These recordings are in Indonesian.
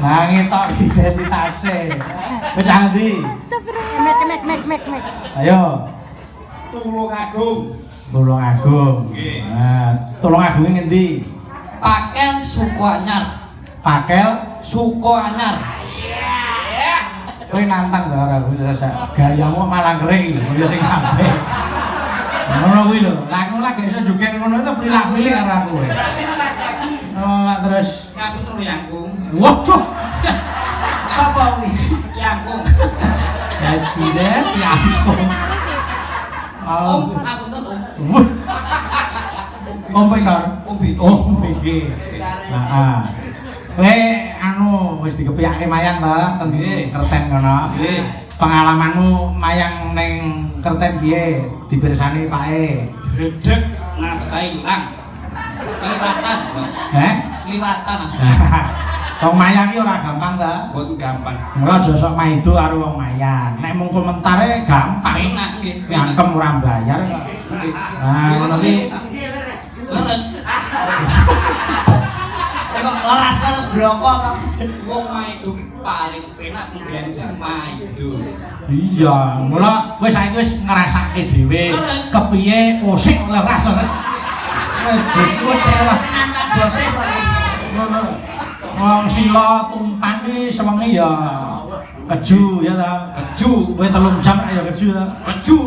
Nah, ngetok identitasnya. Wis cah ndi? Mek. Ayo. Tulungagung. Tulungagung. Nggih. Nah, Tulungagung ngendi? Pakel Suku Anyar. Pakel Suku Anyar. kowe nantang ta ora kuwi rasa gayamu malah kering lho kowe sing kabeh. Ngono kuwi lho. Lah ngono lagi iso joget ngono itu pilih-pilih karo aku kowe. Oh, terus Ngapunten Yangkung. waduh. Sapa kuwi? Yangkung. Hajine piambung. Om, ngapunten Om. Wuh. Om Pinor. Om Bigi. Oh, Bigi. Heeh. Kowe anu wis dikepiyake mayang ta teng Nggih. Kerten kono. Nggih. Pengalamanmu mayang ning Kerten piye? Dipirsani pake. Dredeg naskah ilang. Kelihatan. Heh? Kelihatan naskah. Wong mayang iki ora gampang ta? Mboten gampang. Ora aja sok maido karo wong mayang. Nek mung komentare gampang. Enak nggih. Nyangkem ora mbayar kok. Nggih. Nah, ngono ki Leres. Kok laras-laras bloko to? Wong maido ki paling penak mbiyen sing maido. iya, mula wis saiki wis ngrasake dhewe Leres. kepiye musik leres leres. Suwun dewe nantang bose kok iki. Ngono. Wong sila tumpan ki sewengi ya keju ya ta. Keju. Kowe 3 jam ya keju ta. Keju.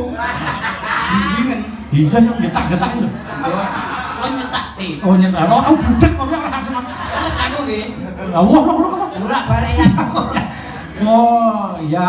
Dingin. Iya sih getak-getak lho. Lo nyetak teh. Oh nyetak. Oh aku budek kok ora sama. Terus aku nggih. Wah, Bolak-balik ya. oh iya.